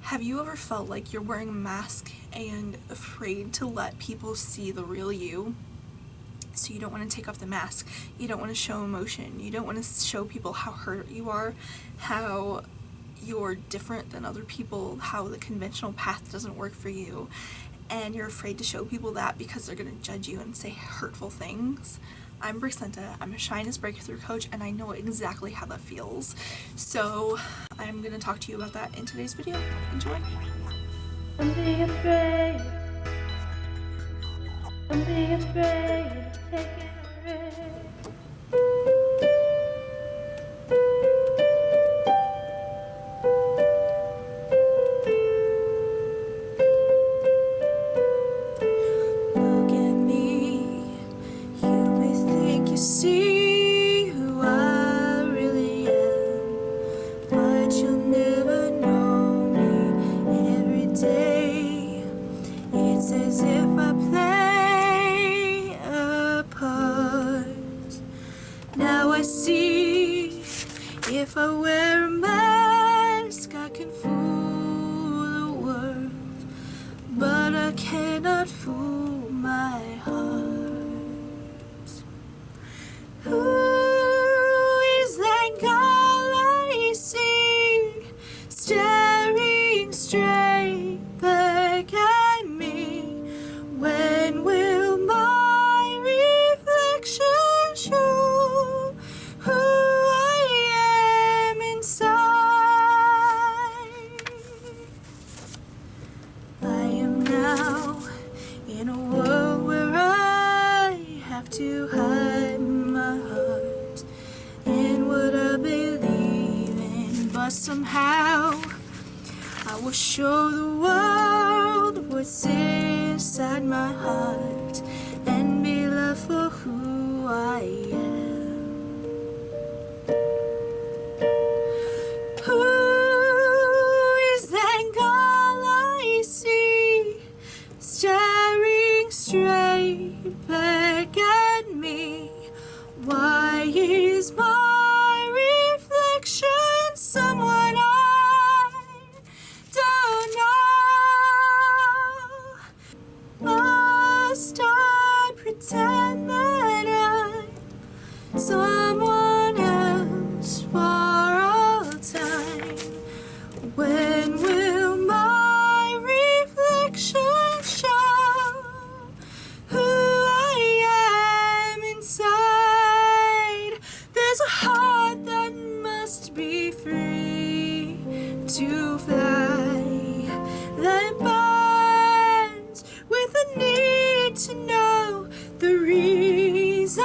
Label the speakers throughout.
Speaker 1: Have you ever felt like you're wearing a mask and afraid to let people see the real you? So you don't want to take off the mask, you don't want to show emotion, you don't want to show people how hurt you are, how you're different than other people, how the conventional path doesn't work for you, and you're afraid to show people that because they're going to judge you and say hurtful things. I'm Brixenta, I'm a shyness breakthrough coach, and I know exactly how that feels. So I'm going to talk to you about that in today's video. Enjoy.
Speaker 2: I'm being afraid. I'm being afraid of taking a risk.
Speaker 1: Look at me, you may think you see who I really am, but you'll never know me. Every day, it's as if I play a part. Now I see, if I wear a mask, I can fool the world, but I cannot fool my heart. Who is that girl I see staring straight back at me? When will my reflection show who I am inside? I am now in a world where I have to hide my heart and what I believe in, but somehow I will show the world what's inside my heart and be loved for who I am. Who is that girl I see staring straight back at me? Why is my reflection someone I don't know? Must I pretend that I'm someone else for all time? When will my reflection show who I am inside? There's a heart that must be free to fly, that burns with a need to know the reason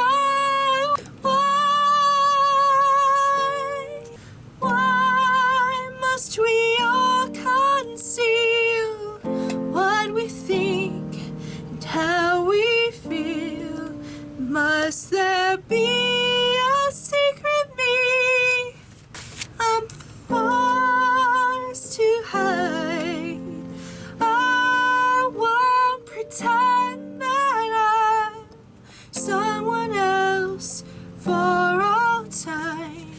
Speaker 1: why must we all conceal what we think and how we feel? Must there be a secret me I'm forced to hide? I won't pretend that I'm someone else for all time.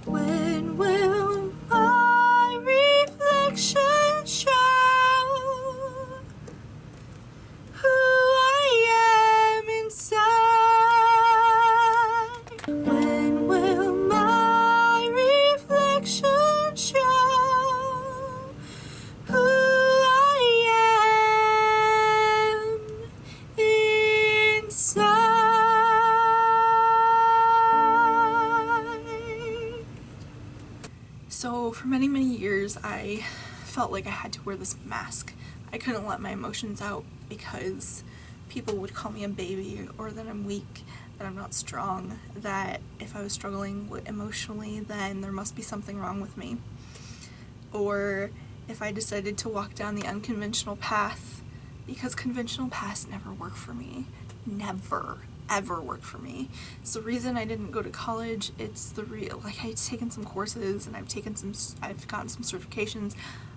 Speaker 1: When will my reflection show who I am inside? When will my reflection show who I am inside? So for many, many years, I felt like I had to wear this mask. I couldn't let my emotions out because people would call me a baby, or that I'm weak, that I'm not strong, that if I was struggling emotionally, then there must be something wrong with me. Or if I decided to walk down the unconventional path, because conventional paths never work for me. Never, ever worked for me. It's the reason I didn't go to college. It's the I've taken some courses and I've gotten some certifications.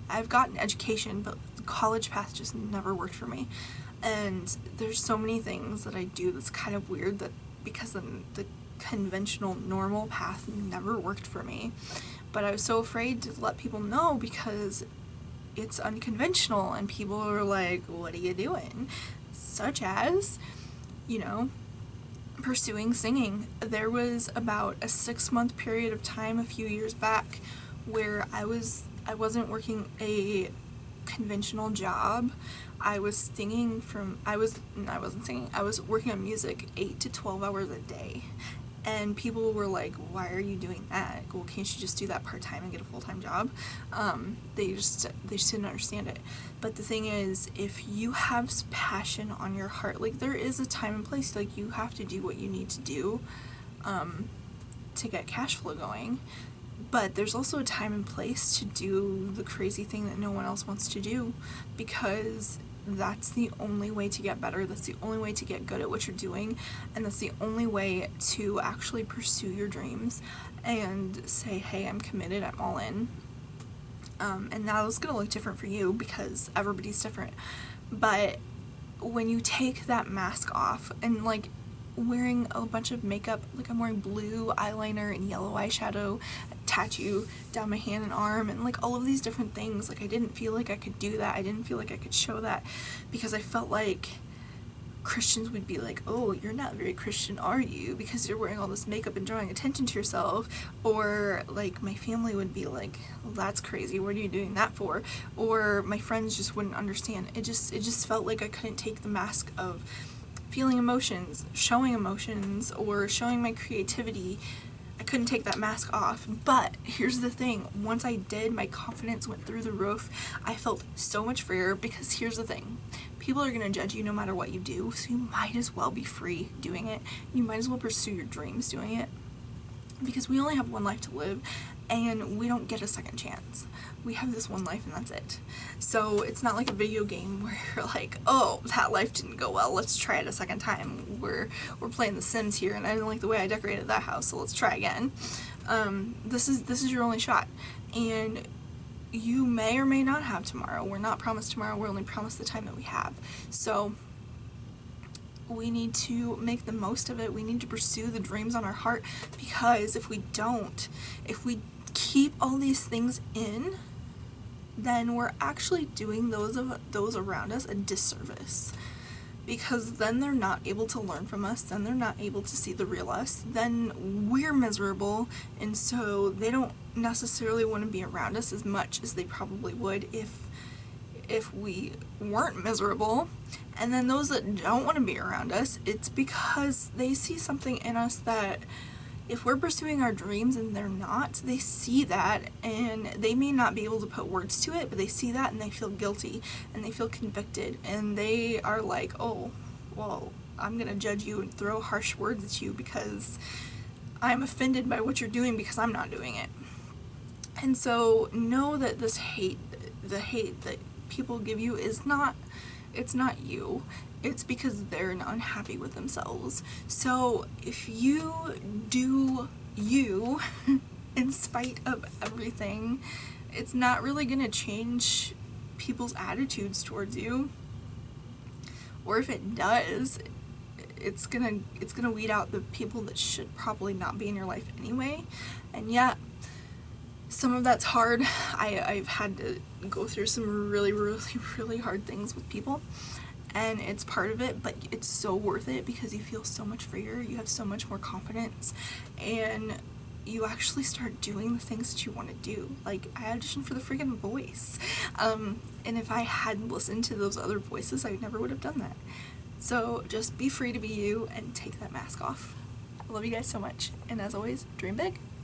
Speaker 1: I've gotten education, but the college path just never worked for me. And there's so many things that I do that's kind of weird, that because the conventional normal path never worked for me. But I was so afraid to let people know because it's unconventional, and people are like, what are you doing? Such as, you know, pursuing singing. There was about a 6-month period of time a few years back where I wasn't working a conventional job. I was singing I wasn't singing, I was working on music 8 to 12 hours a day. And people were like, why are you doing that? Well, can't you just do that part-time and get a full-time job? They just didn't understand it. But the thing is, if you have passion on your heart, like, there is a time and place, like, you have to do what you need to do to get cash flow going. But there's also a time and place to do the crazy thing that no one else wants to do, because that's the only way to get better, that's the only way to get good at what you're doing, and that's the only way to actually pursue your dreams and say, hey, I'm committed, I'm all in. And now it's gonna look different for you because everybody's different. But when you take that mask off, and like wearing a bunch of makeup, like I'm wearing blue eyeliner and yellow eyeshadow, a tattoo down my hand and arm, and like all of these different things, like I didn't feel like I could do that. I didn't feel like I could show that because I felt like Christians would be like, oh, you're not very Christian, are you? Because you're wearing all this makeup and drawing attention to yourself. Or like my family would be like, well, that's crazy, what are you doing that for? Or my friends just wouldn't understand. It just felt like I couldn't take the mask of feeling emotions, or showing my creativity. I couldn't take that mask off. But here's the thing, once I did, my confidence went through the roof. I felt so much freer, because here's the thing, people are gonna judge you no matter what you do, so you might as well be free doing it. You might as well pursue your dreams doing it, because we only have one life to live, and we don't get a second chance. We have this one life and that's it. So it's not like a video game where you're like, oh, that life didn't go well, let's try it a second time. We're playing The Sims here, and I didn't like the way I decorated that house, so let's try again. This is your only shot, and you may or may not have tomorrow. We're not promised tomorrow, we're only promised the time that we have. So we need to make the most of it. We need to pursue the dreams on our heart, because if we don't, if we keep all these things in, then we're actually doing those around us a disservice, because then they're not able to learn from us, then they're not able to see the real us, then we're miserable, and so they don't necessarily want to be around us as much as they probably would if we weren't miserable. And then those that don't want to be around us, it's because they see something in us that, if we're pursuing our dreams and they're not, they see that, and they may not be able to put words to it, but they see that and they feel guilty and they feel convicted, and they are like, oh, well, I'm gonna judge you and throw harsh words at you because I'm offended by what you're doing because I'm not doing it. And so know that this hate, the hate that people give you, it's not you. It's because they're not unhappy with themselves. So if you do you in spite of everything, it's not really gonna change people's attitudes towards you. Or if it does, it's gonna weed out the people that should probably not be in your life anyway. And yet, some of that's hard. I've had to go through some really, really, really hard things with people, and it's part of it, but it's so worth it, because you feel so much freer, you have so much more confidence, and you actually start doing the things that you want to do. Like, I auditioned for The Friggin' Voice, and if I hadn't listened to those other voices, I never would have done that. So just be free to be you and take that mask off. I love you guys so much, and as always, dream big.